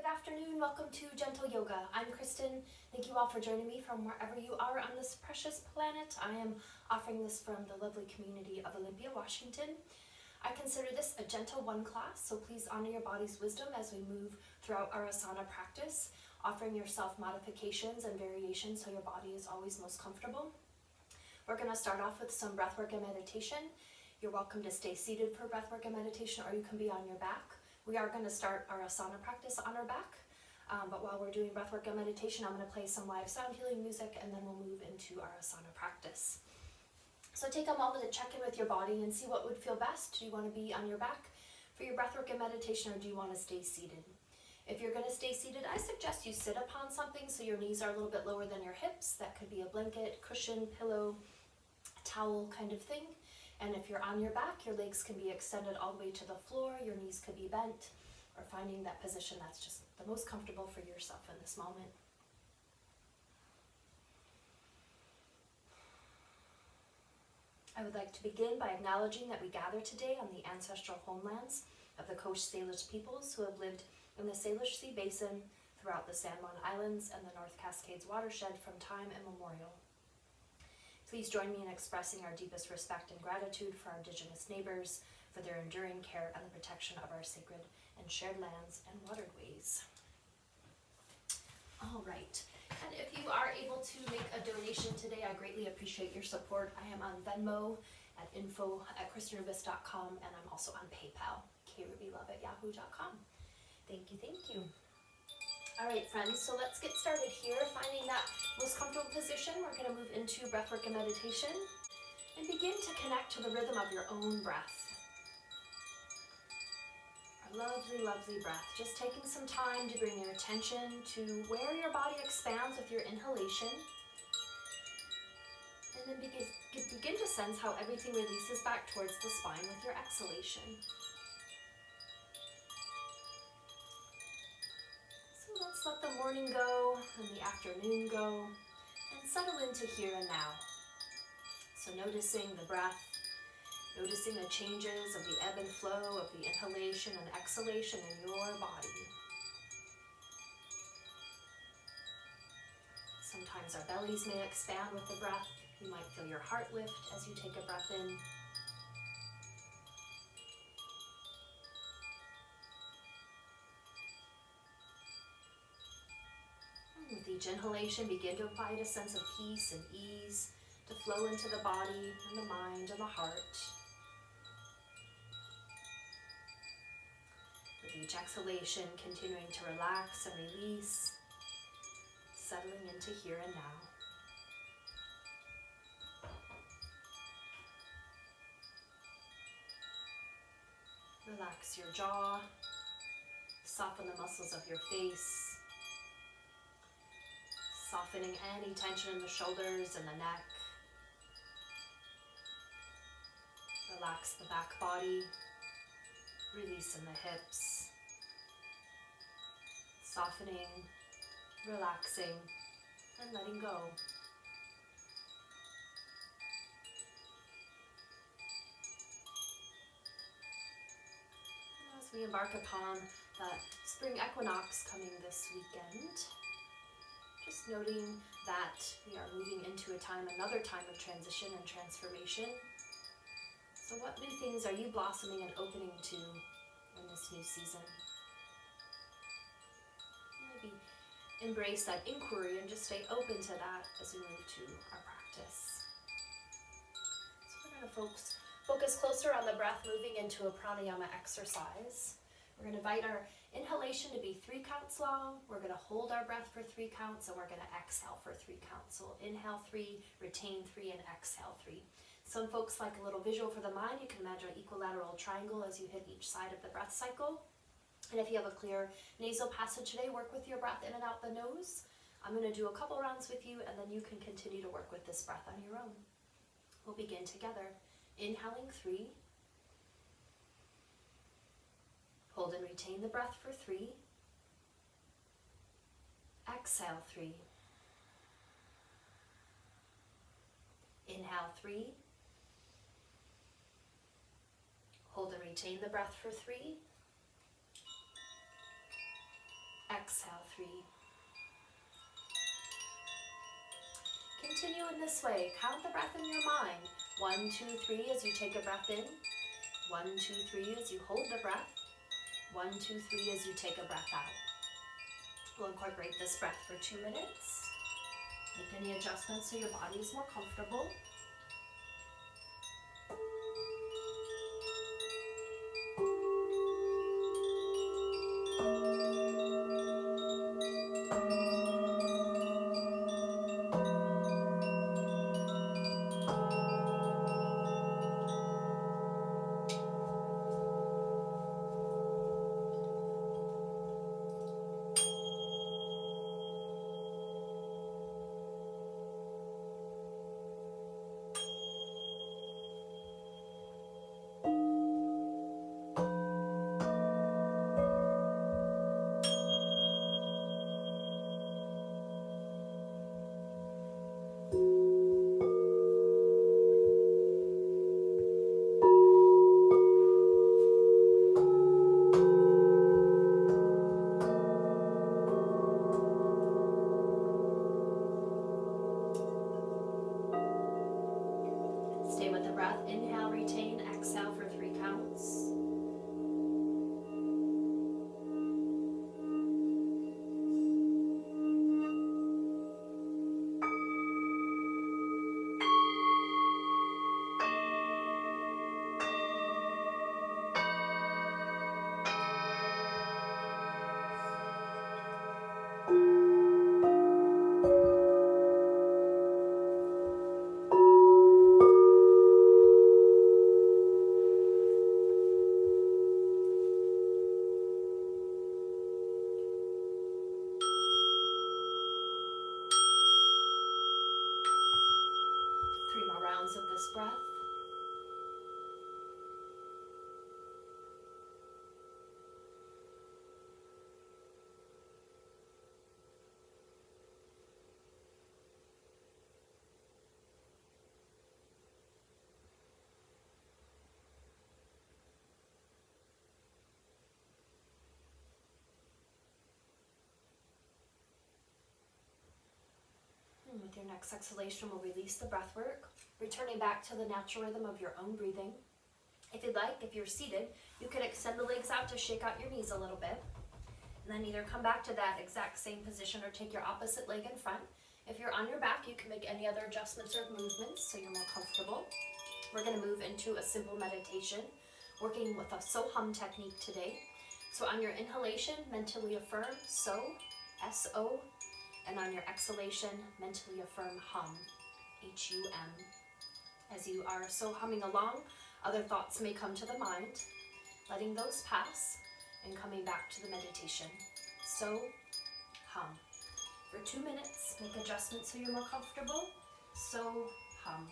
afternoon. Welcome to Gentle Yoga. I'm Kristen. Thank you all for joining me from wherever you are on this precious planet. I am offering this from the lovely community of Olympia, Washington. I consider this a Gentle One class, so please honor your body's wisdom as we move throughout our asana practice, offering yourself modifications and variations so your body is always most comfortable. We're going to start off with some breathwork and meditation. You're welcome to stay seated for breathwork and meditation, or you can be on your back. We are going to start our asana practice on our back, but while we're doing breathwork and meditation, I'm going to play some live sound healing music, and then we'll move into our asana practice. So take a moment to check in with your body and see what would feel best. Do you want to be on your back for your breathwork and meditation, or do you want to stay seated? If you're going to stay seated, I suggest you sit upon something so your knees are a little bit lower than your hips. That could be a blanket, cushion, pillow, towel kind of thing. And if you're on your back, your legs can be extended all the way to the floor, your knees could be bent, or finding that position that's just the most comfortable for yourself in this moment. I would like to begin by acknowledging that we gather today on the ancestral homelands of the Coast Salish peoples who have lived in the Salish Sea Basin throughout the San Juan Islands and the North Cascades watershed from time immemorial. Please join me in expressing our deepest respect and gratitude for our Indigenous neighbors, for their enduring care and the protection of our sacred and shared lands and waterways. All right, and if you are able to make a donation today, I greatly appreciate your support. I am on Venmo at info@kristenrubis.com, and I'm also on PayPal, krubylove@yahoo.com. Thank you. All right, friends, so let's get started here. Finding that most comfortable position, we're going to move into breathwork and meditation and begin to connect to the rhythm of your own breath. Our lovely, lovely breath. Just taking some time to bring your attention to where your body expands with your inhalation, and then begin to sense how everything releases back towards the spine with your exhalation. Let's let the morning go and the afternoon go and settle into here and now. So noticing the breath, noticing the changes of the ebb and flow of the inhalation and exhalation in your body. Sometimes our bellies may expand with the breath. You might feel your heart lift as you take a breath in. With each inhalation, begin to invite a sense of peace and ease to flow into the body and the mind and the heart. With each exhalation, continuing to relax and release, settling into here and now. Relax your jaw, soften the muscles of your face, softening any tension in the shoulders and the neck. Relax the back body, releasing the hips. Softening, relaxing, and letting go. And as we embark upon the spring equinox coming this weekend, just noting that we are moving into another time of transition and transformation. So what new things are you blossoming and opening to in this new season? Maybe embrace that inquiry and just stay open to that as we move to our practice. So we're going to focus closer on the breath, moving into a pranayama exercise. We're going to invite our inhalation to be 3 counts long. We're going to hold our breath for 3 counts, and we're going to exhale for 3 counts. So inhale 3, retain 3, and exhale 3. Some folks like a little visual for the mind. You can imagine an equilateral triangle as you hit each side of the breath cycle. And if you have a clear nasal passage today, work with your breath in and out the nose. I'm going to do a couple rounds with you, and then you can continue to work with this breath on your own. We'll begin together. Inhaling 3. Hold and retain the breath for 3. Exhale 3. Inhale 3. Hold and retain the breath for 3. Exhale, 3. Continue in this way. Count the breath in your mind. 1, 2, 3 as you take a breath in. 1, 2, 3 as you hold the breath. 1, 2, 3 as you take a breath out. We'll incorporate this breath for 2 minutes. Make any adjustments so your body is more comfortable. Stay with the breath. Inhale, retain, exhale for 3 counts. Of this breath. And with your next exhalation, we'll release the breath work, returning back to the natural rhythm of your own breathing. If you'd like, if you're seated, you could extend the legs out to shake out your knees a little bit. And then either come back to that exact same position or take your opposite leg in front. If you're on your back, you can make any other adjustments or movements so you're more comfortable. We're going to move into a simple meditation, working with a so hum technique today. So on your inhalation, mentally affirm so, S-O, and on your exhalation, mentally affirm hum, H-U-M. As you are so humming along, other thoughts may come to the mind, letting those pass and coming back to the meditation. So, hum. For 2 minutes, make adjustments so you're more comfortable. So, hum.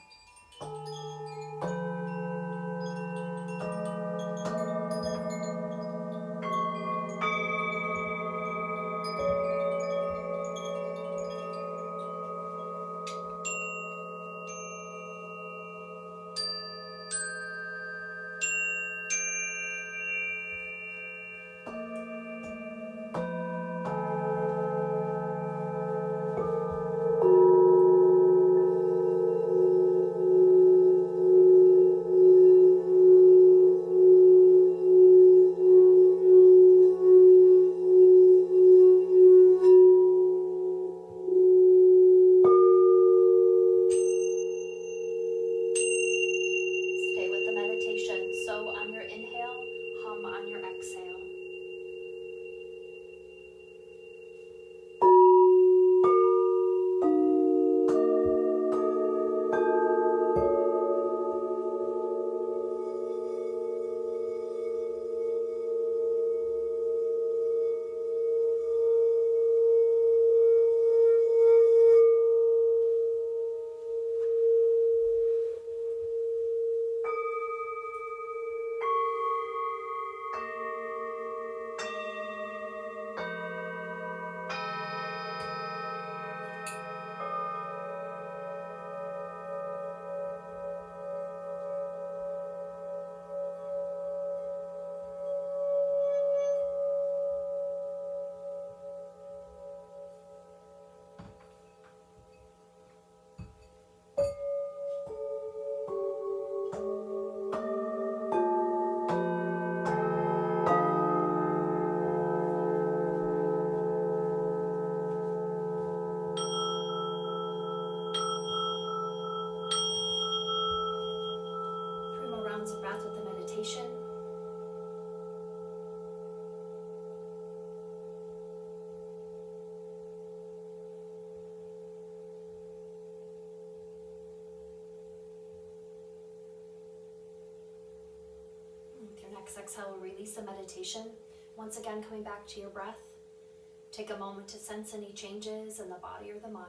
sounds of breath with the meditation. With your next exhale, we'll release the meditation. Once again, coming back to your breath. Take a moment to sense any changes in the body or the mind.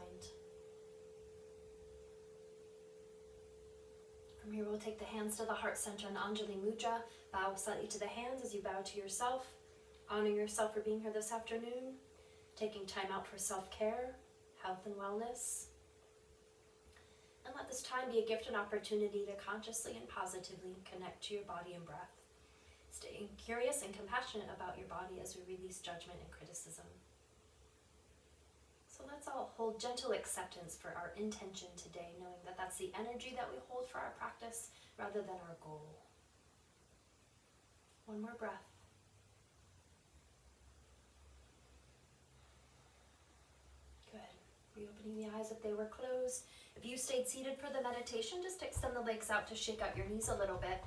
From here, we'll take the hands to the heart center in Anjali Mudra. Bow slightly to the hands as you bow to yourself. Honor yourself for being here this afternoon. Taking time out for self-care, health and wellness. And let this time be a gift and opportunity to consciously and positively connect to your body and breath. Staying curious and compassionate about your body as we release judgment and criticism. So let's all hold gentle acceptance for our intention today, knowing that that's the energy that we hold for our practice rather than our goal. One more breath. Good. Reopening the eyes if they were closed. If you stayed seated for the meditation, just extend the legs out to shake out your knees a little bit.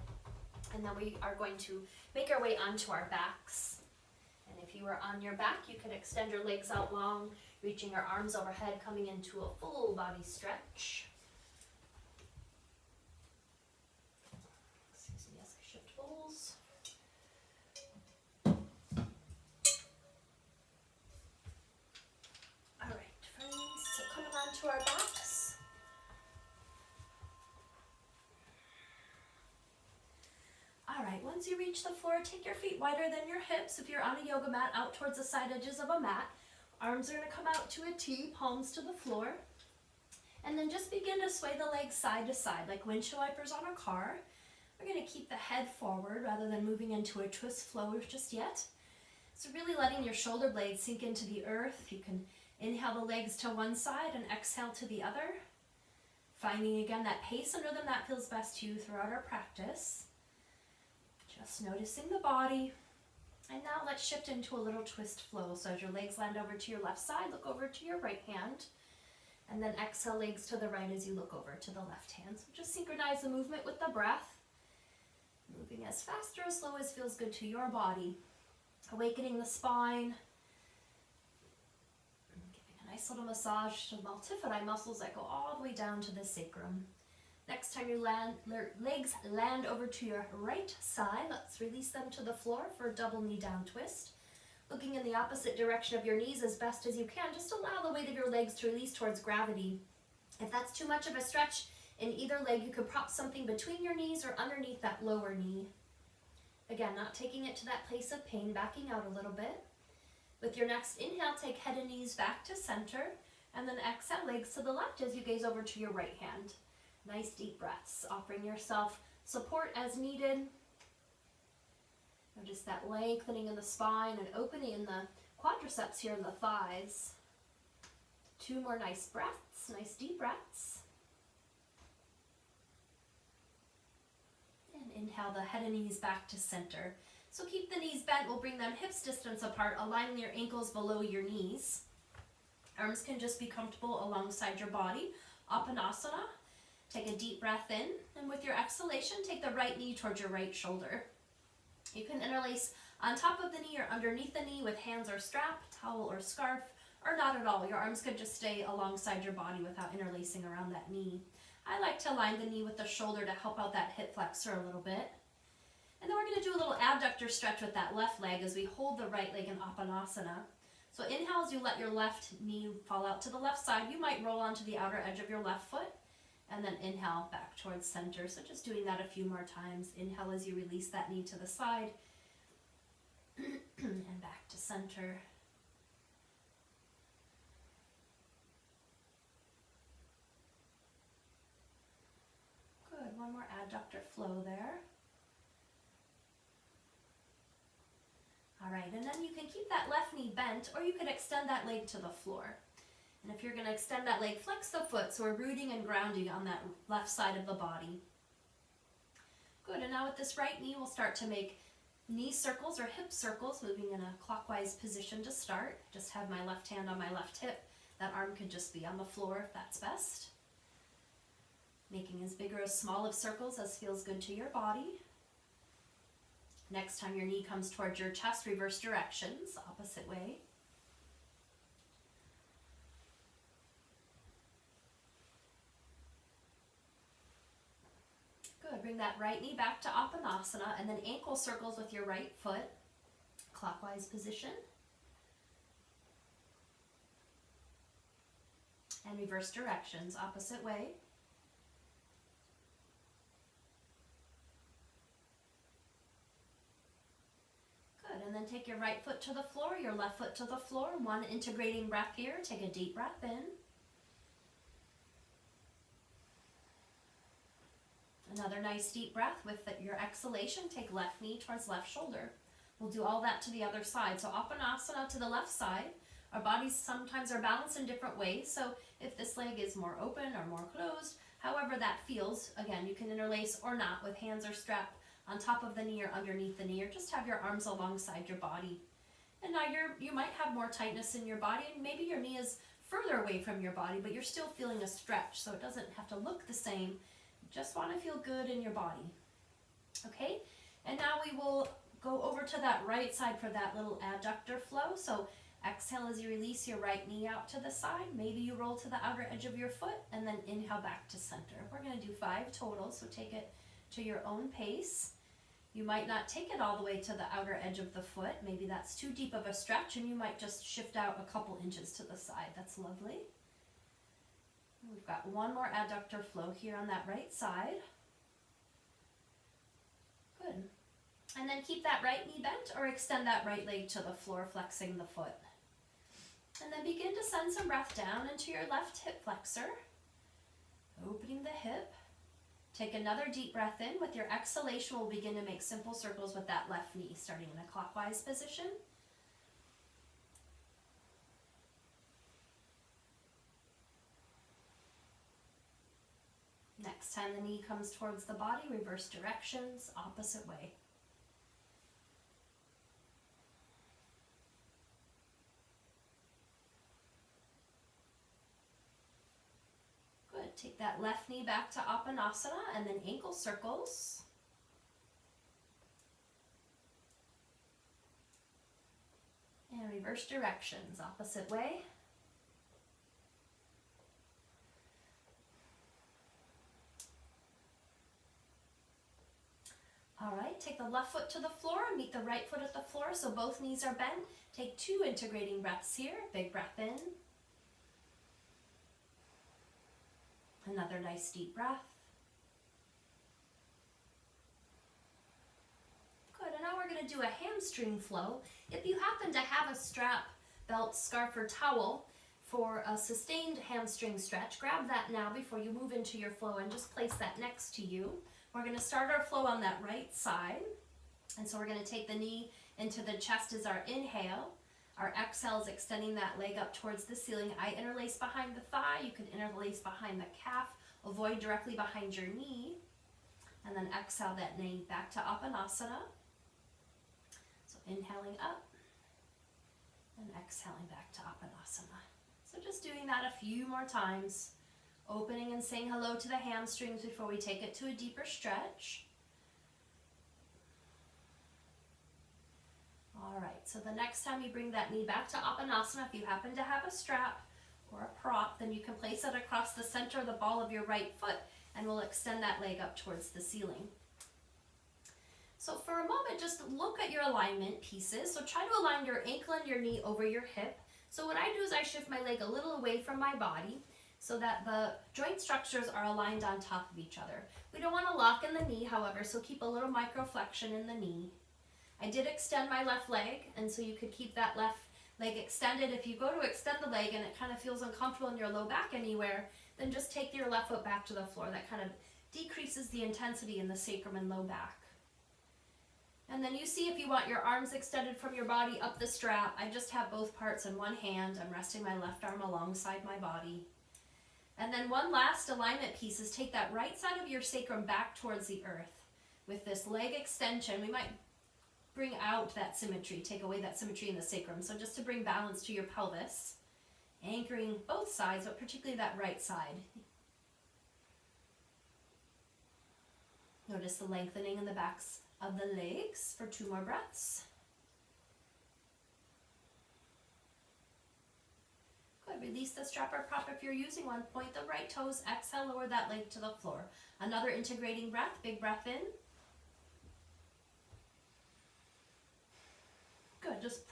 And then we are going to make our way onto our backs. And if you are on your back, you can extend your legs out long, reaching your arms overhead, coming into a full body stretch. Excuse me as I shift bowls. All right, friends, so coming onto our backs. All right, once you reach the floor, take your feet wider than your hips. If you're on a yoga mat, out towards the side edges of a mat. Arms are going to come out to a T, palms to the floor. And then just begin to sway the legs side to side, like windshield wipers on a car. We're going to keep the head forward rather than moving into a twist flow just yet. So really letting your shoulder blades sink into the earth. You can inhale the legs to one side and exhale to the other. Finding again that pace under them that feels best to you throughout our practice. Just noticing the body. And now let's shift into a little twist flow. So as your legs land over to your left side, look over to your right hand. And then exhale legs to the right as you look over to the left hand. So just synchronize the movement with the breath. Moving as fast or as slow as feels good to your body. Awakening the spine. Giving a nice little massage to the multifidi muscles that go all the way down to the sacrum. Next time your legs land over to your right side, let's release them to the floor for a double knee down twist. Looking in the opposite direction of your knees as best as you can. Just allow the weight of your legs to release towards gravity. If that's too much of a stretch in either leg, you could prop something between your knees or underneath that lower knee. Again, not taking it to that place of pain, backing out a little bit. With your next inhale, take head and knees back to center, and then exhale legs to the left as you gaze over to your right hand. Nice deep breaths, offering yourself support as needed. Notice that lengthening in the spine and opening in the quadriceps here in the thighs. 2 more nice breaths, nice deep breaths. And inhale the head and knees back to center. So keep the knees bent, we'll bring them hips distance apart, aligning your ankles below your knees. Arms can just be comfortable alongside your body. Apanasana. Take a deep breath in, and with your exhalation, take the right knee towards your right shoulder. You can interlace on top of the knee or underneath the knee with hands or strap, towel or scarf, or not at all. Your arms could just stay alongside your body without interlacing around that knee. I like to align the knee with the shoulder to help out that hip flexor a little bit. And then we're going to do a little abductor stretch with that left leg as we hold the right leg in Apanasana. So inhale as you let your left knee fall out to the left side. You might roll onto the outer edge of your left foot. And then inhale back towards center. So just doing that a few more times. Inhale as you release that knee to the side. And back to center. Good. One more adductor flow there. All right, and then you can keep that left knee bent, or you can extend that leg to the floor. And if you're going to extend that leg, flex the foot, so we're rooting and grounding on that left side of the body. Good, and now with this right knee, we'll start to make knee circles or hip circles, moving in a clockwise position to start. Just have my left hand on my left hip. That arm could just be on the floor if that's best. making as big or as small of circles as feels good to your body. Next time your knee comes towards your chest, reverse directions, opposite way. Good, bring that right knee back to Uttanasana and then ankle circles with your right foot, clockwise position. And reverse directions, opposite way. Good, and then take your right foot to the floor, your left foot to the floor. One integrating breath here. Take a deep breath in. Another nice deep breath. With your exhalation, take left knee towards left shoulder. We'll do all that to the other side. So Uttanasana to the left side. Our bodies sometimes are balanced in different ways, so if this leg is more open or more closed, however that feels, again, you can interlace or not with hands or strapped on top of the knee or underneath the knee, or just have your arms alongside your body. And now you might have more tightness in your body, and maybe your knee is further away from your body, but you're still feeling a stretch, so it doesn't have to look the same. You just want to feel good in your body. Okay, and now we will go over to that right side for that little adductor flow. So exhale as you release your right knee out to the side. Maybe you roll to the outer edge of your foot and then inhale back to center. We're going to do 5 total, so take it to your own pace. You might not take it all the way to the outer edge of the foot. Maybe that's too deep of a stretch and you might just shift out a couple inches to the side. That's lovely. We've got one more adductor flow here on that right side. Good. And then keep that right knee bent or extend that right leg to the floor, flexing the foot. And then begin to send some breath down into your left hip flexor, opening the hip. Take another deep breath in. With your exhalation, we'll begin to make simple circles with that left knee, starting in a clockwise position. Next time the knee comes towards the body, reverse directions, opposite way. Take that left knee back to Uttanasana and then ankle circles. And reverse directions, opposite way. All right, take the left foot to the floor and meet the right foot at the floor so both knees are bent. Take 2 integrating breaths here. Big breath in. Another nice deep breath. Good, and now we're going to do a hamstring flow. If you happen to have a strap, belt, scarf, or towel for a sustained hamstring stretch, grab that now before you move into your flow and just place that next to you. We're going to start our flow on that right side. And so we're going to take the knee into the chest as our inhale. Our exhale is extending that leg up towards the ceiling. I interlace behind the thigh. You can interlace behind the calf. Avoid directly behind your knee. And then exhale that knee back to Uttanasana. So inhaling up and exhaling back to Uttanasana. So just doing that a few more times. Opening and saying hello to the hamstrings before we take it to a deeper stretch. All right, so the next time you bring that knee back to Uttanasana, if you happen to have a strap or a prop, then you can place it across the center of the ball of your right foot and we'll extend that leg up towards the ceiling. So for a moment, just look at your alignment pieces. So try to align your ankle and your knee over your hip. So what I do is I shift my leg a little away from my body so that the joint structures are aligned on top of each other. We don't want to lock in the knee, however, so keep a little microflexion in the knee. I did extend my left leg, and so you could keep that left leg extended. If you go to extend the leg and it kind of feels uncomfortable in your low back anywhere, then just take your left foot back to the floor. That kind of decreases the intensity in the sacrum and low back. And then you see if you want your arms extended from your body up the strap. I just have both parts in one hand. I'm resting my left arm alongside my body. And then one last alignment piece is take that right side of your sacrum back towards the earth. With this leg extension, we might bring out that symmetry, take away that symmetry in the sacrum. So just to bring balance to your pelvis, anchoring both sides, but particularly that right side. Notice the lengthening in the backs of the legs for 2 more breaths. Good. Release the strap or prop if you're using one. Point the right toes. Exhale, lower that leg to the floor. Another integrating breath. Big breath in. Good. Just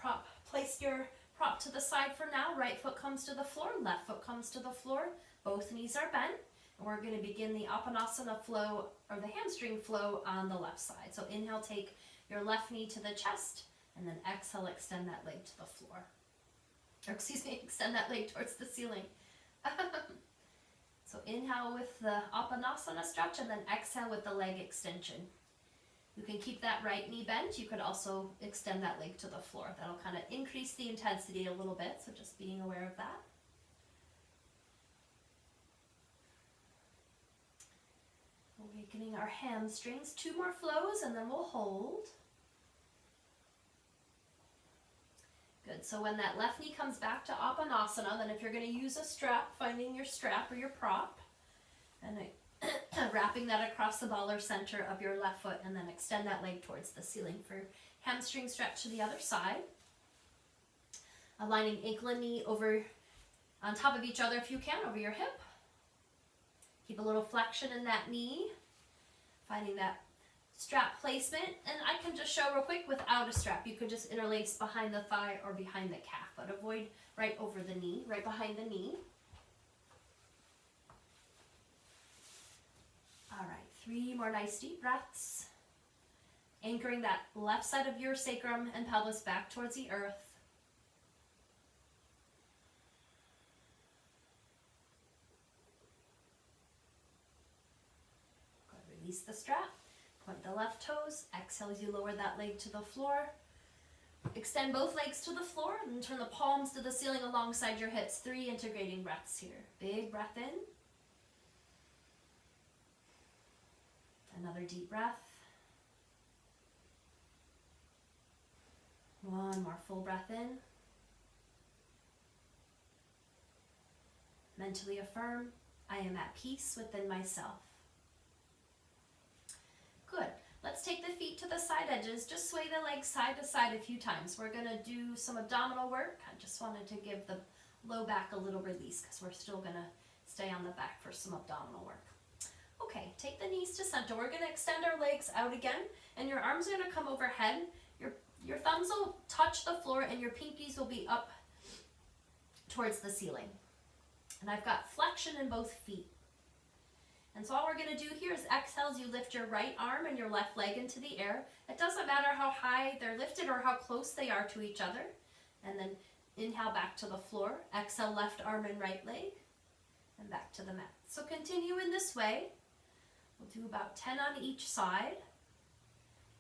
place your prop to the side for now. Right foot comes to the floor. Left foot comes to the floor. Both knees are bent. And we're going to begin the Uttanasana flow, or the hamstring flow, on the left side. So inhale, take your left knee to the chest, and then exhale, extend that leg to the floor. Or excuse me, extend that leg towards the ceiling. So inhale with the Uttanasana stretch, and then exhale with the leg extension. You can keep that right knee bent. You could also extend that leg to the floor. That'll kind of increase the intensity a little bit, so just being aware of that. Awakening our hamstrings. 2 more flows and then we'll hold. Good. So when that left knee comes back to Uttanasana, then if you're going to use a strap, finding your strap or your prop, and wrapping that across the baller center of your left foot, and then extend that leg towards the ceiling for hamstring stretch to the other side. Aligning ankle and knee over on top of each other if you can, over your hip. Keep a little flexion in that knee, finding that strap placement. And I can just show real quick without a strap. You could just interlace behind the thigh or behind the calf, but avoid right over the knee, right behind the knee. All right, 3 more nice deep breaths. Anchoring that left side of your sacrum and pelvis back towards the earth. Release the strap, point the left toes, exhale as you lower that leg to the floor. Extend both legs to the floor and turn the palms to the ceiling alongside your hips. 3 integrating breaths here. Big breath in. Another deep breath. 1 more full breath in. Mentally affirm, I am at peace within myself. Good. Let's take the feet to the side edges. Just sway the legs side to side a few times. We're going to do some abdominal work. I just wanted to give the low back a little release because we're still going to stay on the back for some abdominal work. Okay, take the knees to center. We're going to extend our legs out again, and your arms are going to come overhead. Your thumbs will touch the floor, and your pinkies will be up towards the ceiling. And I've got flexion in both feet. And so all we're going to do here is exhale as you lift your right arm and your left leg into the air. It doesn't matter how high they're lifted or how close they are to each other. And then inhale back to the floor. Exhale, left arm and right leg. And back to the mat. So continue in this way. We'll do about 10 on each side.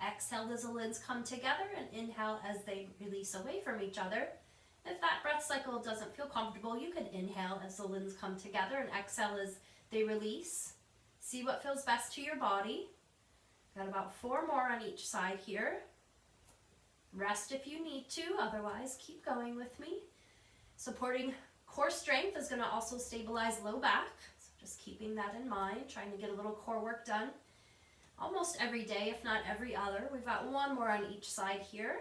Exhale as the limbs come together, and inhale as they release away from each other. If that breath cycle doesn't feel comfortable, you can inhale as the limbs come together and exhale as they release. See what feels best to your body. Got about 4 more on each side here. Rest if you need to, otherwise keep going with me. Supporting core strength is going to also stabilize low back. So just keeping that in mind, trying to get a little core work done almost every day, if not every other. We've got 1 more on each side here.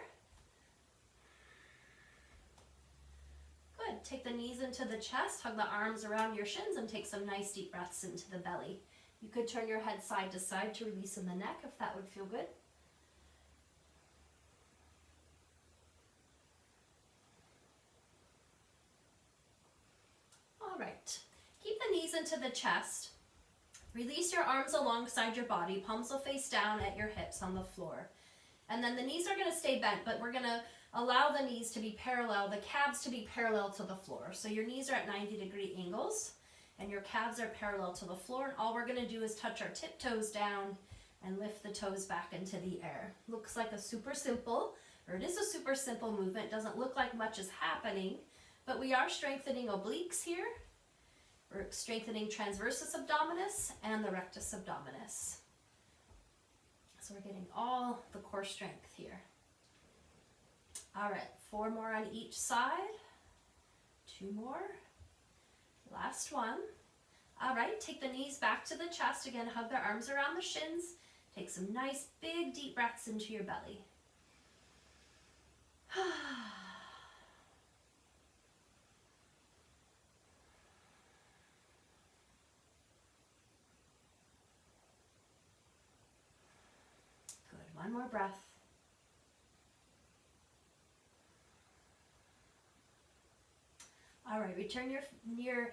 Good. Take the knees into the chest, hug the arms around your shins, and take some nice deep breaths into the belly. You could turn your head side to side to release in the neck if that would feel good. All right. Keep the knees into the chest. Release your arms alongside your body. Palms will face down at your hips on the floor. And then the knees are going to stay bent, but we're going to allow the knees to be parallel, the calves to be parallel to the floor. So your knees are at 90-degree angles, and your calves are parallel to the floor. And all we're going to do is touch our tiptoes down and lift the toes back into the air. Looks like a super simple, or it is a super simple movement. It doesn't look like much is happening, but we are strengthening obliques here. We're strengthening transversus abdominis and the rectus abdominis. So we're getting all the core strength here. All right, 4 more on each side. 2 more. Last one. All right, take the knees back to the chest. Again, hug the arms around the shins. Take some nice big deep breaths into your belly. Good, one more breath. All right, return your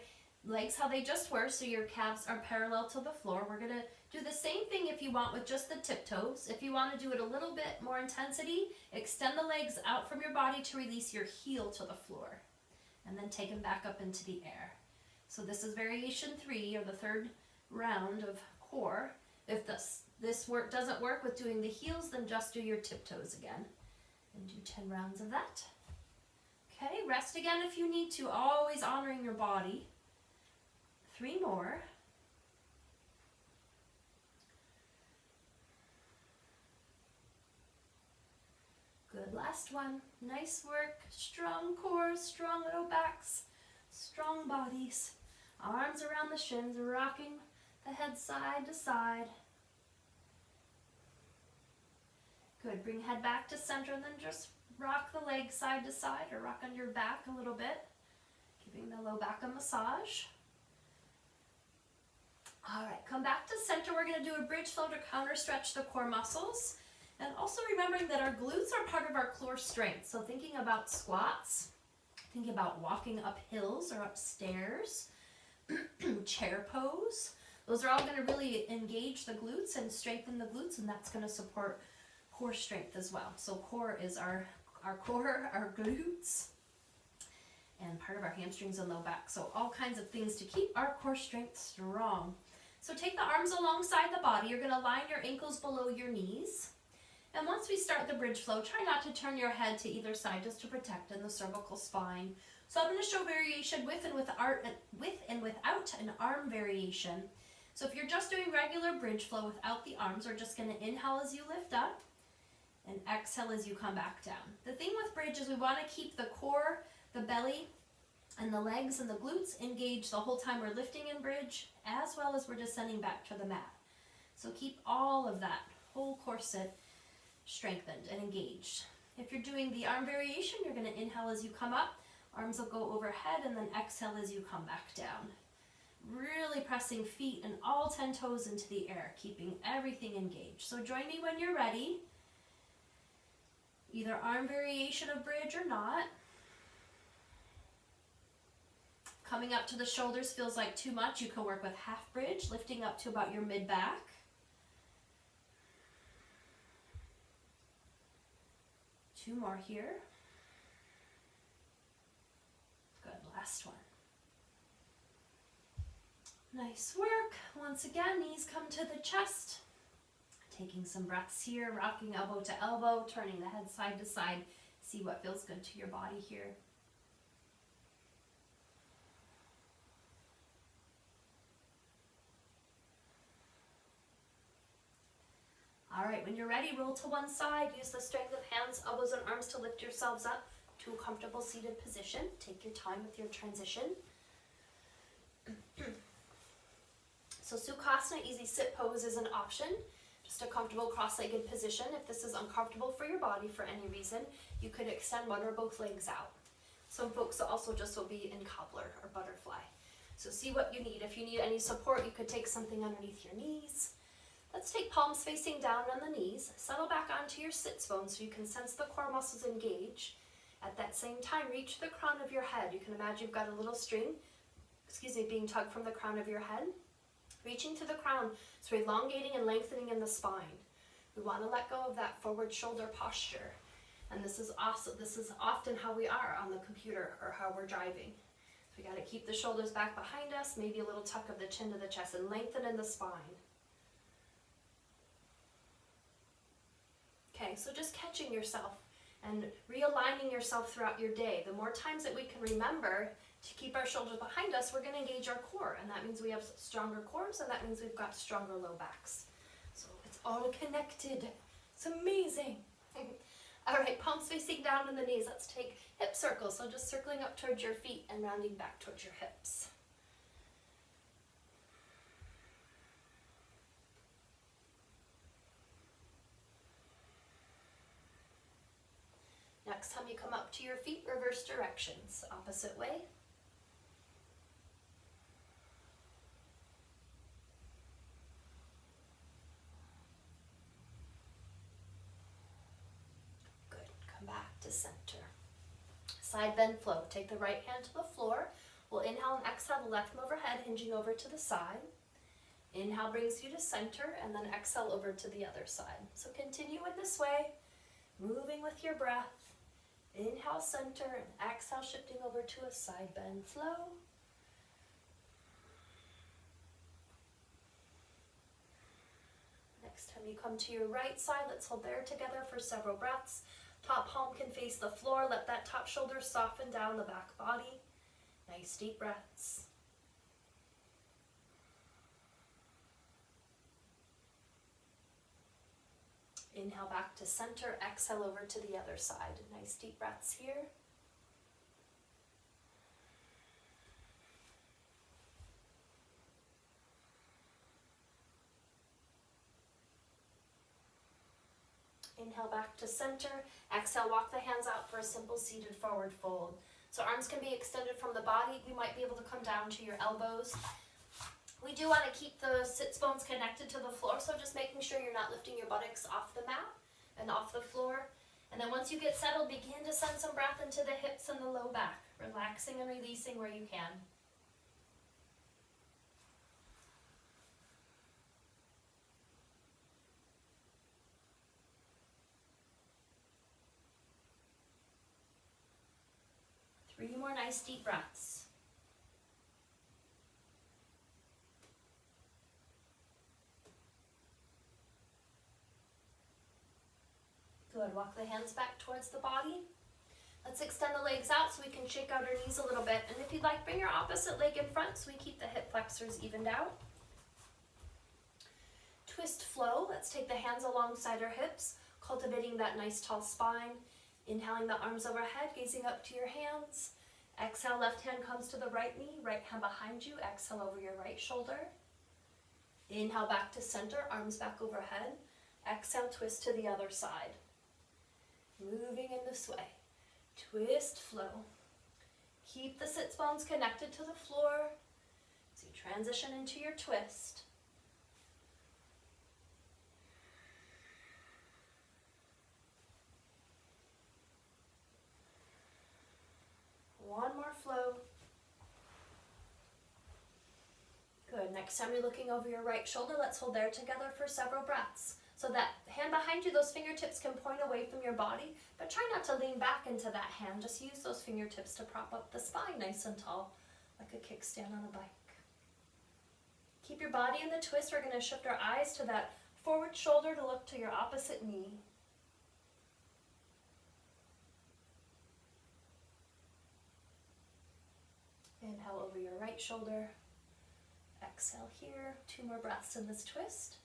legs how they just were, so your calves are parallel to the floor. We're gonna do the same thing if you want with just the tiptoes. If you want to do it a little bit more intensity, extend the legs out from your body to release your heel to the floor, and then take them back up into the air. So this is variation 3, or the third round of core. If this work doesn't work with doing the heels, then just do your tiptoes again, and do 10 rounds of that. Okay, rest again if you need to, always honoring your body. 3 more. Good, last one. Nice work, strong core, strong low backs, strong bodies. Arms around the shins, rocking the head side to side. Good, bring head back to center, and then just rock the legs side to side, or rock on your back a little bit, giving the low back a massage. All right, come back to center. We're going to do a bridge flow to counter stretch the core muscles, and also remembering that our glutes are part of our core strength. So thinking about squats, thinking about walking up hills or upstairs, chair pose. Those are all going to really engage the glutes and strengthen the glutes, and that's going to support core strength as well. So core is our core, our glutes, and part of our hamstrings and low back. So all kinds of things to keep our core strength strong. So take the arms alongside the body. You're going to line your ankles below your knees. And once we start the bridge flow, try not to turn your head to either side, just to protect in the cervical spine. So I'm going to show variation with and without an arm variation. So if you're just doing regular bridge flow without the arms, we're just going to inhale as you lift up and exhale as you come back down. The thing with bridge is we want to keep the core, the belly, and the legs and the glutes engaged the whole time we're lifting in bridge, as well as we're descending back to the mat. So keep all of that whole core set strengthened and engaged. If you're doing the arm variation, you're going to inhale as you come up, arms will go overhead, and then exhale as you come back down. Really pressing feet and all 10 toes into the air, keeping everything engaged. So join me when you're ready. Either arm variation of bridge or not. Coming up to the shoulders feels like too much. You can work with half bridge, lifting up to about your mid-back. Two more here. Good, last one. Nice work. Once again, knees come to the chest. Taking some breaths here, rocking elbow to elbow, turning the head side to side. See what feels good to your body here. All right, when you're ready, roll to one side. Use the strength of hands, elbows, and arms to lift yourselves up to a comfortable seated position. Take your time with your transition. So Sukhasana, easy sit pose, is an option. Just a comfortable cross-legged position. If this is uncomfortable for your body for any reason, you could extend one or both legs out. Some folks also just will be in cobbler or butterfly. So see what you need. If you need any support, you could take something underneath your knees. Let's take palms facing down on the knees. Settle back onto your sits bone so you can sense the core muscles engage. At that same time, reach the crown of your head. You can imagine you've got a little string, being tugged from the crown of your head. Reaching to the crown, so elongating and lengthening in the spine. We want to let go of that forward shoulder posture. And this is often how we are on the computer or how we're driving. So we got to keep the shoulders back behind us, maybe a little tuck of the chin to the chest, and lengthen in the spine. Okay, so just catching yourself and realigning yourself throughout your day. The more times that we can remember to keep our shoulders behind us, we're going to engage our core, and that means we have stronger cores, and that means we've got stronger low backs. So it's all connected. It's amazing. All right, palms facing down on the knees. Let's take hip circles. So just circling up towards your feet and rounding back towards your hips. Next time you come up to your feet, reverse directions, opposite way. Good, come back to center. Side bend flow, take the right hand to the floor. We'll inhale and exhale the left knee overhead, hinging over to the side. Inhale brings you to center, and then exhale over to the other side. So continue in this way, moving with your breath. Inhale, center, and exhale, shifting over to a side bend flow. Next time you come to your right side, let's hold there together for several breaths. Top palm can face the floor. Let that top shoulder soften down the back body. Nice deep breaths. Inhale back to center, exhale over to the other side. Nice deep breaths here. Inhale back to center. Exhale, walk the hands out for a simple seated forward fold. So arms can be extended from the body. You might be able to come down to your elbows. We do want to keep the sits bones connected to the floor, so just making sure you're not lifting your buttocks off the mat and off the floor. And then once you get settled, begin to send some breath into the hips and the low back, relaxing and releasing where you can. Three more nice deep breaths. Good, walk the hands back towards the body. Let's extend the legs out so we can shake out our knees a little bit. And if you'd like, bring your opposite leg in front so we keep the hip flexors evened out. Twist flow, let's take the hands alongside our hips, cultivating that nice tall spine. Inhaling the arms overhead, gazing up to your hands. Exhale, left hand comes to the right knee, right hand behind you. Exhale over your right shoulder. Inhale back to center, arms back overhead. Exhale, twist to the other side. Moving in this way. Twist flow. Keep the sits bones connected to the floor as you transition into your twist. One more flow. Good. Next time you're looking over your right shoulder, let's hold there together for several breaths. So that hand behind you, those fingertips can point away from your body, but try not to lean back into that hand. Just use those fingertips to prop up the spine nice and tall, like a kickstand on a bike. Keep your body in the twist. We're going to shift our eyes to that forward shoulder to look to your opposite knee. Inhale over your right shoulder. Exhale here. 2 more breaths in this twist.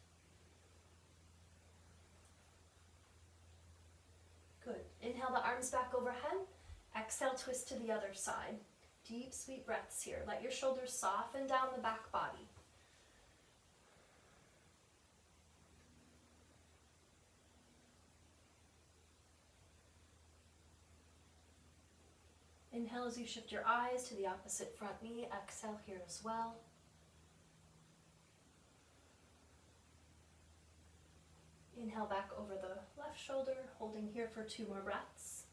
Good. Inhale the arms back overhead. Exhale, twist to the other side. Deep, sweet breaths here. Let your shoulders soften down the back body. Inhale as you shift your eyes to the opposite front knee. Exhale here as well. Inhale back over the left shoulder, holding here for 2 more breaths.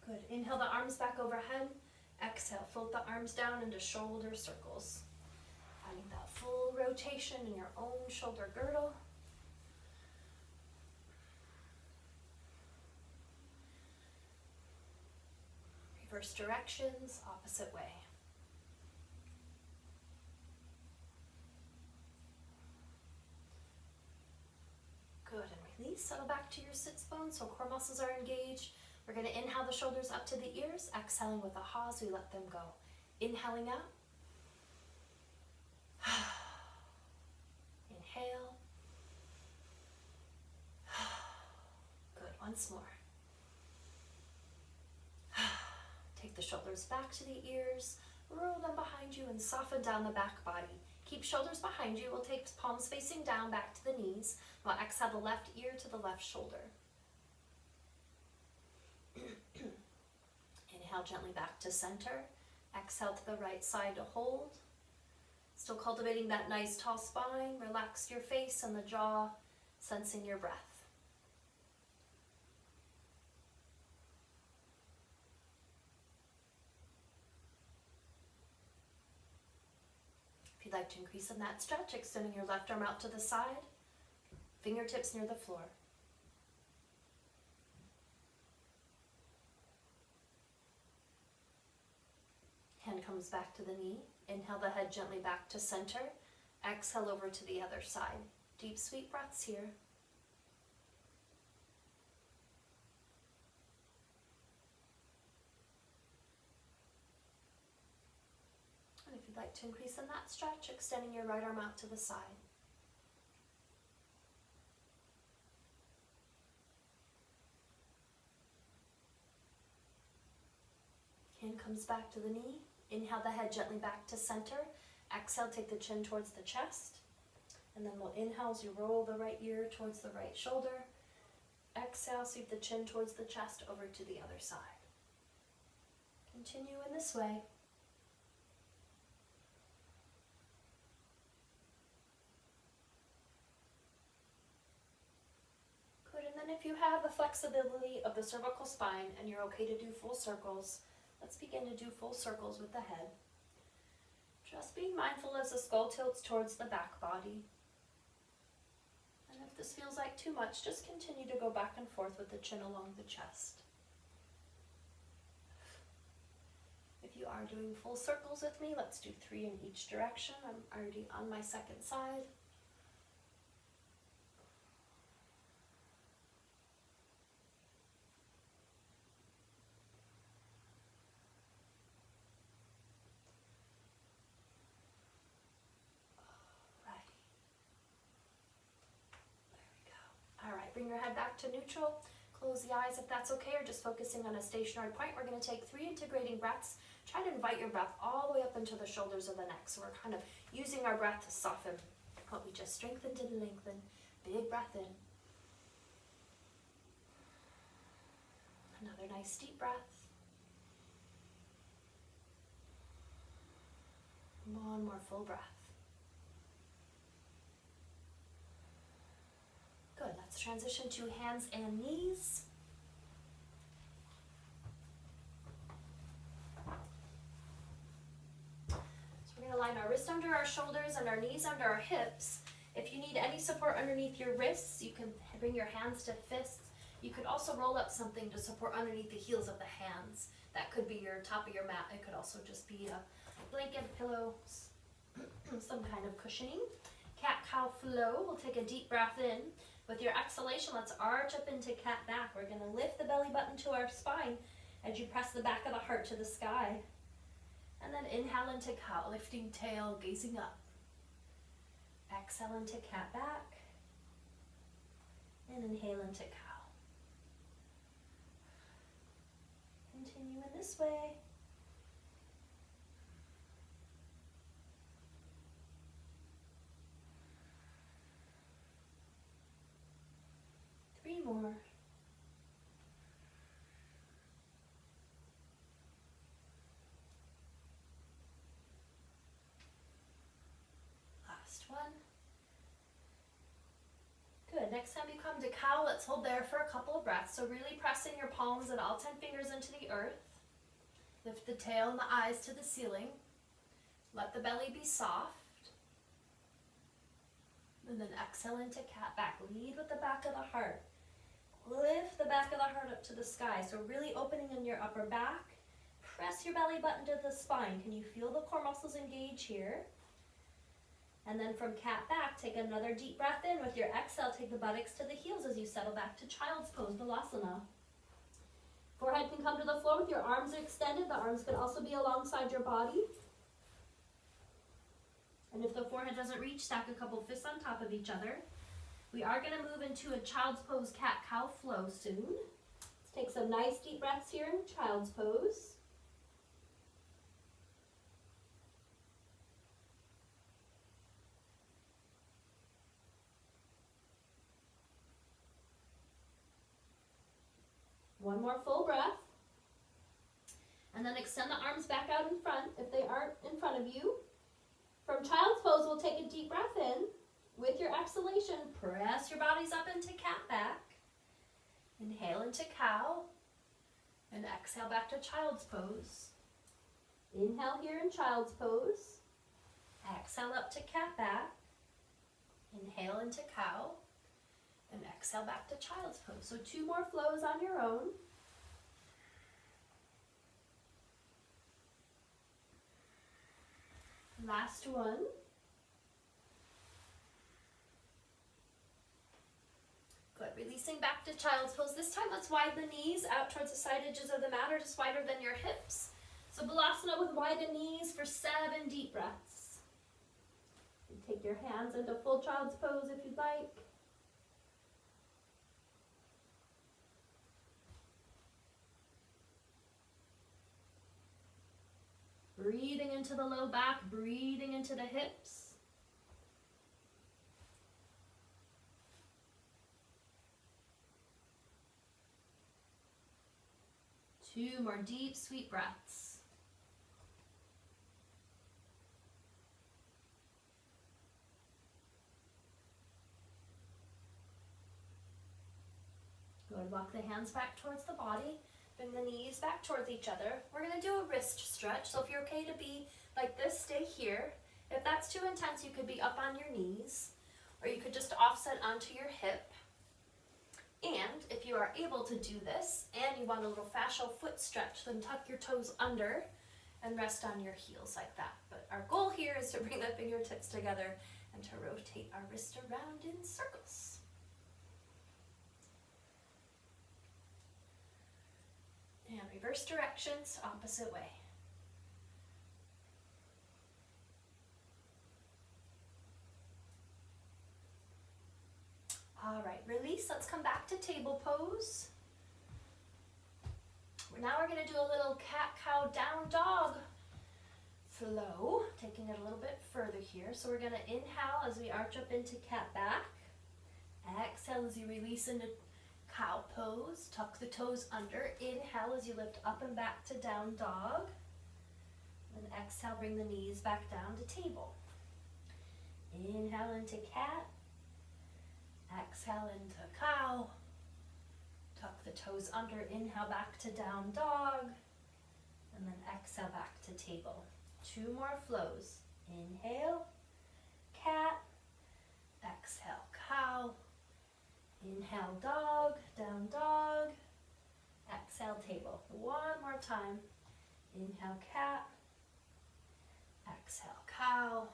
Good. Inhale the arms back overhead. Exhale, float the arms down into shoulder circles. Finding that full rotation in your own shoulder girdle. Reverse directions, opposite way. Good, and release. Settle back to your sits bones so core muscles are engaged. We're going to inhale the shoulders up to the ears, exhaling with a ha as we let them go. Inhaling out. Inhale. Good, once more. Take the shoulders back to the ears, roll them behind you and soften down the back body. Keep shoulders behind you. We'll take palms facing down, back to the knees. We'll exhale the left ear to the left shoulder. Inhale gently back to center. Exhale to the right side to hold. Still cultivating that nice tall spine. Relax your face and the jaw, sensing your breath. If you'd like to increase in that stretch, extending your left arm out to the side, fingertips near the floor. Hand comes back to the knee. Inhale the head gently back to center. Exhale over to the other side. Deep, sweet breaths here. And if you'd like to increase in that stretch, extending your right arm out to the side. Hand comes back to the knee. Inhale the head gently back to center. Exhale, take the chin towards the chest. And then we'll inhale as you roll the right ear towards the right shoulder. Exhale, sweep the chin towards the chest over to the other side. Continue in this way. Good, and then if you have the flexibility of the cervical spine and you're okay to do full circles, let's begin to do full circles with the head. Just being mindful as the skull tilts towards the back body. And if this feels like too much, just continue to go back and forth with the chin along the chest. If you are doing full circles with me, let's do 3 in each direction. I'm already on my second side. Bring your head back to neutral. Close the eyes if that's okay, or just focusing on a stationary point. We're going to take 3 integrating breaths. Try to invite your breath all the way up into the shoulders of the neck. So we're kind of using our breath to soften what we just strengthened and lengthened. Big breath in. Another nice deep breath. One more full breath. Good, let's transition to hands and knees. So we're going to line our wrists under our shoulders and our knees under our hips. If you need any support underneath your wrists, you can bring your hands to fists. You could also roll up something to support underneath the heels of the hands. That could be your top of your mat. It could also just be a blanket, pillow, some kind of cushioning. Cat-cow flow. We'll take a deep breath in. With your exhalation, let's arch up into cat back. We're going to lift the belly button to our spine as you press the back of the heart to the sky. And then inhale into cow, lifting tail, gazing up. Exhale into cat back. And inhale into cow. Continue in this way. Three more. Last one. Good. Next time you come to cow, let's hold there for a couple of breaths. So really pressing your palms and all 10 fingers into the earth. Lift the tail and the eyes to the ceiling. Let the belly be soft. And then exhale into cat back. Lead with the back of the heart. Lift the back of the heart up to the sky. So really opening in your upper back. Press your belly button to the spine. Can you feel the core muscles engage here? And then from cat back, take another deep breath in. With your exhale, take the buttocks to the heels as you settle back to child's pose, Balasana. Forehead can come to the floor with your arms extended. The arms can also be alongside your body. And if the forehead doesn't reach, stack a couple fists on top of each other. We are going to move into a child's pose, cat-cow flow soon. Let's take some nice deep breaths here in child's pose. One more full breath. And then extend the arms back out in front if they aren't in front of you. From child's pose, we'll take a deep breath in. With your exhalation, press your bodies up into cat back. Inhale into cow. And exhale back to child's pose. Inhale here in child's pose. Exhale up to cat back. Inhale into cow. And exhale back to child's pose. So 2 more flows on your own. Last one. Good, releasing back to child's pose. This time let's widen the knees out towards the side edges of the mat or just wider than your hips. So Balasana with widened knees for 7 deep breaths. And take your hands into full child's pose if you'd like. Breathing into the low back, breathing into the hips. Two more deep, sweet breaths. Good, walk the hands back towards the body. Bring the knees back towards each other. We're going to do a wrist stretch. So if you're okay to be like this, stay here. If that's too intense, you could be up on your knees, or you could just offset onto your hip. And if you are able to do this, and you want a little fascial foot stretch, then tuck your toes under and rest on your heels like that. But our goal here is to bring the fingertips together and to rotate our wrist around in circles. And reverse directions, opposite way. All right, release. Let's come back to table pose. Now we're going to do a little cat-cow down dog flow, taking it a little bit further here. So we're going to inhale as we arch up into cat back. Exhale as you release into cow pose, tuck the toes under. Inhale as you lift up and back to down dog. And exhale, bring the knees back down to table. Inhale into cat. Exhale into cow. Tuck the toes under. Inhale back to down dog. And then exhale back to table. 2 more flows. Inhale, cat. Exhale, cow. Inhale, dog, down dog, exhale, table. 1 more time. Inhale, cat, exhale, cow,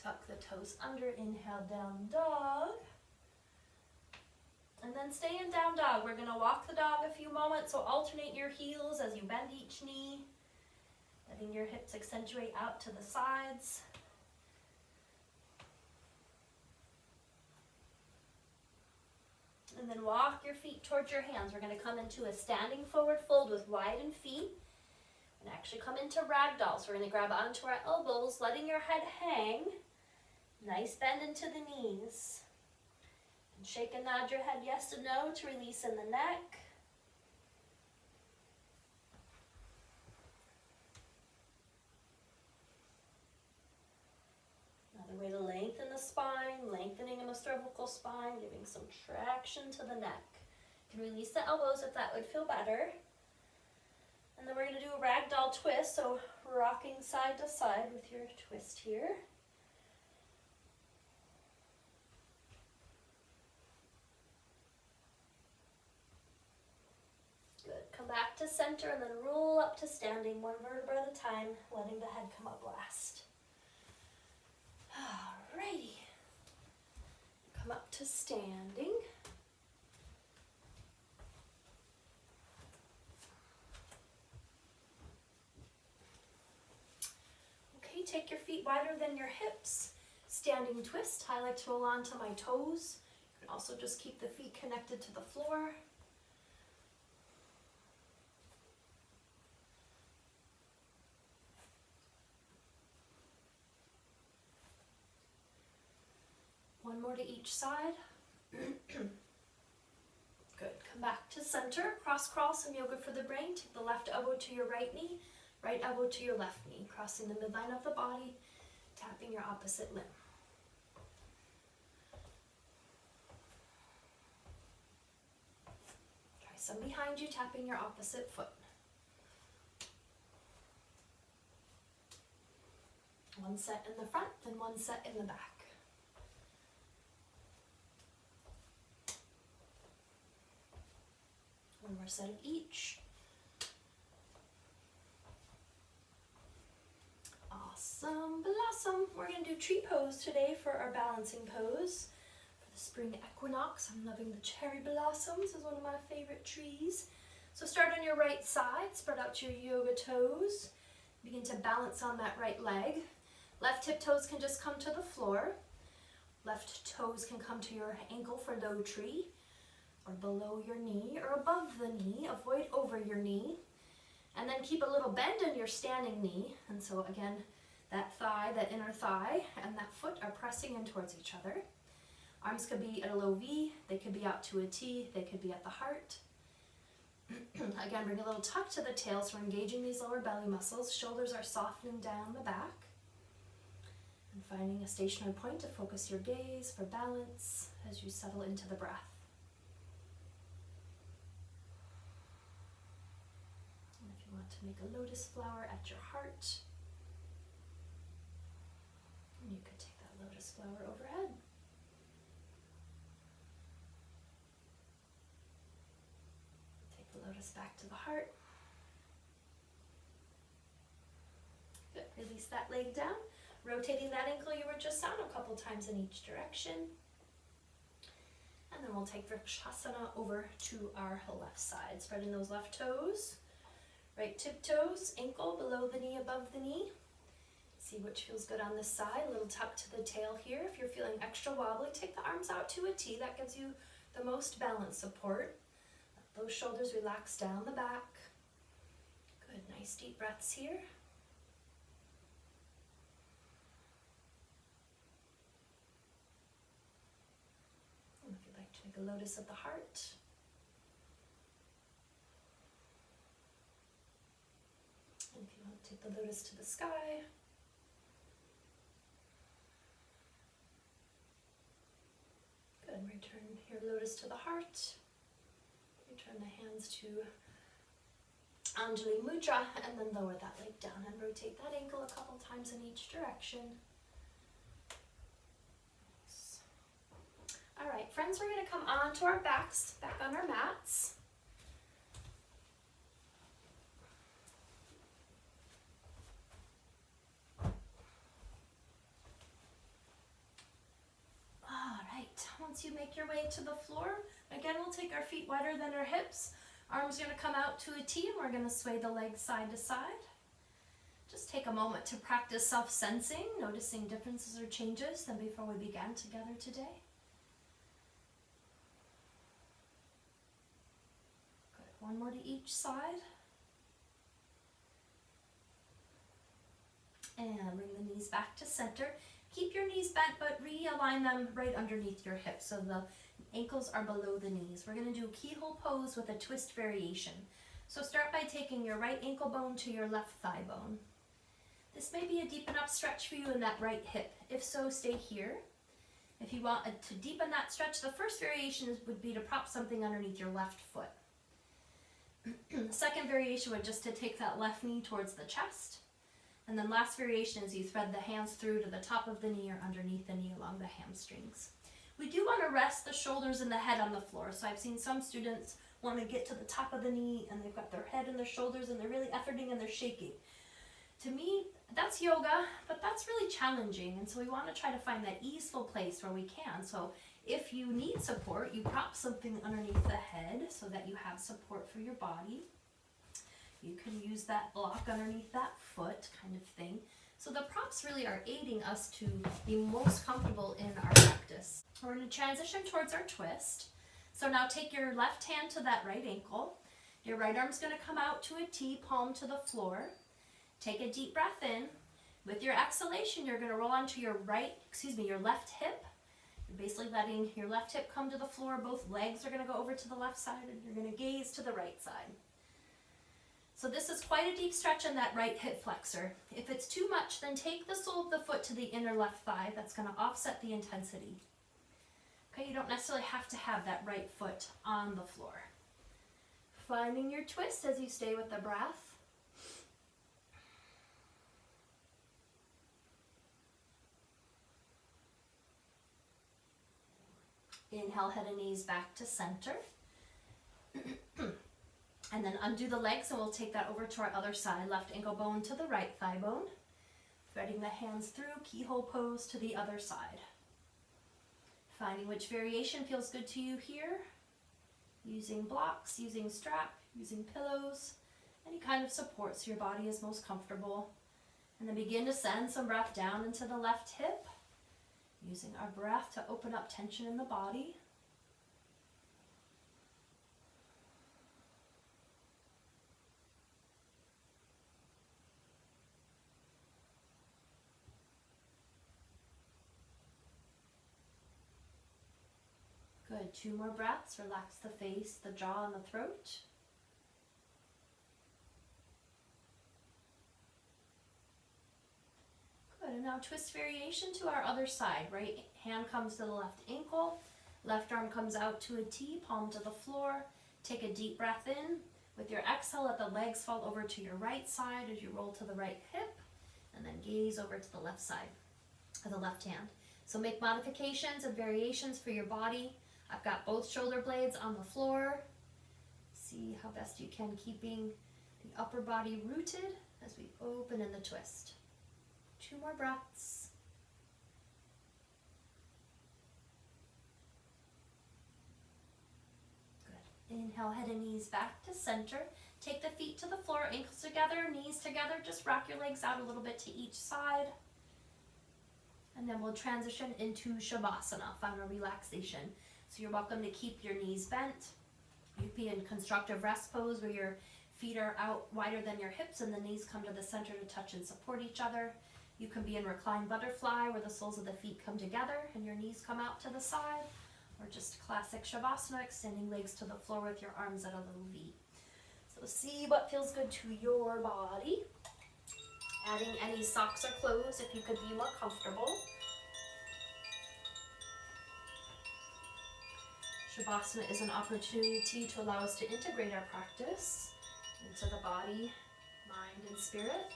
tuck the toes under, inhale, down dog, and then stay in down dog. We're going to walk the dog a few moments, so alternate your heels as you bend each knee, letting your hips accentuate out to the sides. And then walk your feet towards your hands. We're going to come into a standing forward fold with widened feet. And actually come into ragdoll. So we're going to grab onto our elbows, letting your head hang. Nice bend into the knees. And shake and nod your head yes to no to release in the neck. Another way to lengthen the spine, lengthening in the cervical spine, giving some traction to the neck. You can release the elbows if that would feel better. And then we're going to do a ragdoll twist, so rocking side to side with your twist here. Good. Come back to center and then roll up to standing, 1 vertebra at a time, letting the head come up last. Alrighty. Come up to standing. Okay, take your feet wider than your hips. Standing twist. I like to roll onto my toes. You can also just keep the feet connected to the floor. One more to each side. Good. Come back to center. Cross crawl, some yoga for the brain. Take the left elbow to your right knee, right elbow to your left knee, crossing the midline of the body, tapping your opposite limb. Try some behind you, tapping your opposite foot. One set in the front, then one set in the back. One more set of each. Awesome blossom. We're going to do tree pose today for our balancing pose. For the spring equinox, I'm loving the cherry blossoms. Is one of my favorite trees. So start on your right side, spread out your yoga toes. Begin to balance on that right leg. Left hip toes can just come to the floor. Left toes can come to your ankle for low tree, or below your knee, or above the knee. Avoid over your knee. And then keep a little bend in your standing knee. And so again, that thigh, that inner thigh, and that foot are pressing in towards each other. Arms could be at a low V, they could be out to a T, they could be at the heart. Again, bring a little tuck to the tail, so we're engaging these lower belly muscles. Shoulders are softening down the back. And finding a stationary point to focus your gaze for balance as you settle into the breath. And if you want to make a lotus flower at your heart, you could take that lotus flower overhead. Take the lotus back to the heart. Good. Release that leg down. Rotating that ankle you were just on a couple times in each direction. And then we'll take Vrikshasana over to our left side. Spreading those left toes. Right tip toes, ankle below the knee, above the knee. See which feels good on this side. A little tuck to the tail here. If you're feeling extra wobbly, take the arms out to a T. That gives you the most balance support. Let those shoulders relax down the back. Good, nice deep breaths here. And if you'd like to make a lotus of the heart. And if you want to take the lotus to the sky. Good, return your lotus to the heart. Return the hands to Anjali Mudra, and then lower that leg down and rotate that ankle a couple times in each direction. Nice. All right, friends, we're going to come onto our backs, back on our mats. Once you make your way to the floor, again, we'll take our feet wider than our hips. Arms are going to come out to a T, and we're going to sway the legs side to side. Just take a moment to practice self-sensing, noticing differences or changes than before we began together today. Good. One more to each side. And bring the knees back to center. Keep your knees bent, but realign them right underneath your hips so the ankles are below the knees. We're going to do a keyhole pose with a twist variation. So start by taking your right ankle bone to your left thigh bone. This may be a deep enough stretch for you in that right hip. If so, stay here. If you want to deepen that stretch, the first variation would be to prop something underneath your left foot. The second variation would just to take that left knee towards the chest. And then last variation is you thread the hands through to the top of the knee or underneath the knee along the hamstrings. We do want to rest the shoulders and the head on the floor. So I've seen some students want to get to the top of the knee and they've got their head and their shoulders and they're really efforting and they're shaking. To me, that's yoga, but that's really challenging. And so we want to try to find that easeful place where we can. So if you need support, you prop something underneath the head so that you have support for your body. You can use that block underneath that foot kind of thing. So the props really are aiding us to be most comfortable in our practice. We're going to transition towards our twist. So now take your left hand to that right ankle. Your right arm's going to come out to a T, palm to the floor. Take a deep breath in. With your exhalation, you're going to roll onto your left hip. basically letting your left hip come to the floor. Both legs are going to go over to the left side, and you're going to gaze to the right side. So this is quite a deep stretch in that right hip flexor. If it's too much, then take the sole of the foot to the inner left thigh. That's going to offset the intensity. Okay, you don't necessarily have to have that right foot on the floor. Finding your twist as you stay with the breath. Inhale, head and knees back to center. And then undo the legs, and we'll take that over to our other side. Left ankle bone to the right thigh bone. Threading the hands through, keyhole pose to the other side. Finding which variation feels good to you here. Using blocks, using strap, using pillows, any kind of support so your body is most comfortable. And then begin to send some breath down into the left hip. Using our breath to open up tension in the body. Good, 2 more breaths. Relax the face, the jaw, and the throat. Good, and now twist variation to our other side. Right hand comes to the left ankle, left arm comes out to a T, palm to the floor. Take a deep breath in. With your exhale, let the legs fall over to your right side as you roll to the right hip, and then gaze over to the left side of the left hand. So make modifications and variations for your body. I've got both shoulder blades on the floor. See how best you can, keeping the upper body rooted as we open in the twist. 2 more breaths. Good. Inhale, head and knees back to center. Take the feet to the floor, ankles together, knees together. Just rock your legs out a little bit to each side. And then we'll transition into Shavasana, final relaxation. So you're welcome to keep your knees bent. You can be in constructive rest pose where your feet are out wider than your hips and the knees come to the center to touch and support each other. You can be in reclined butterfly where the soles of the feet come together and your knees come out to the side, or just classic Shavasana, extending legs to the floor with your arms at a little V. So see what feels good to your body. Adding any socks or clothes if you could be more comfortable. Shavasana is an opportunity to allow us to integrate our practice into the body, mind, and spirit.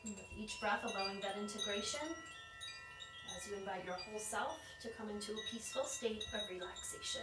And with each breath, allowing that integration as you invite your whole self to come into a peaceful state of relaxation.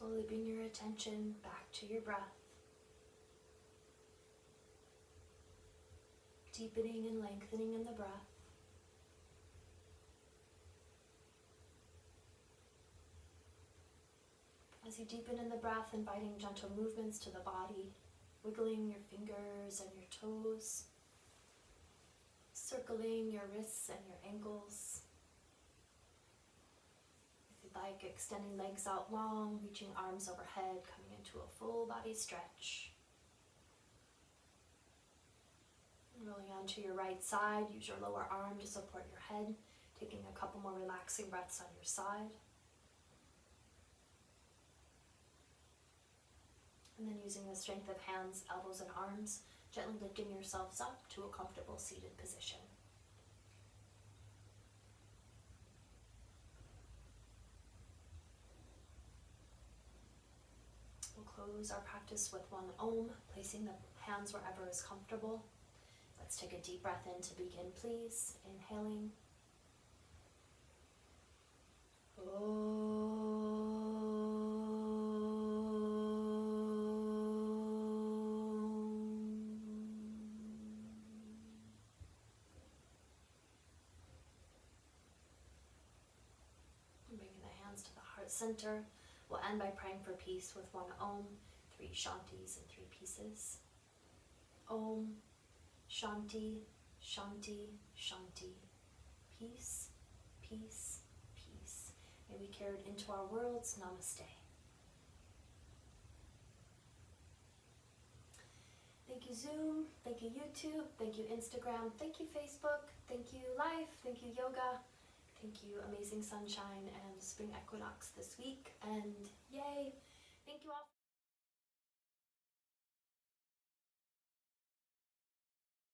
Slowly bring your attention back to your breath. Deepening and lengthening in the breath. As you deepen in the breath, inviting gentle movements to the body, wiggling your fingers and your toes, circling your wrists and your ankles. If you'd like, extending legs out long, reaching arms overhead, coming into a full body stretch. Rolling onto your right side, use your lower arm to support your head, taking a couple more relaxing breaths on your side. And then using the strength of hands, elbows, and arms, gently lifting yourselves up to a comfortable seated position. We'll close our practice with one Om, placing the hands wherever is comfortable. Let's take a deep breath in to begin, please. Inhaling. Bringing the hands to the heart center. We'll end by praying for peace with one Om, 3 Shantis and 3 pieces. Om. Shanti, Shanti, Shanti. Peace, peace, peace. May we carry it into our worlds. Namaste. Thank you Zoom, thank you YouTube, thank you Instagram, thank you Facebook, thank you Life, thank you Yoga, thank you Amazing Sunshine and Spring Equinox this week, and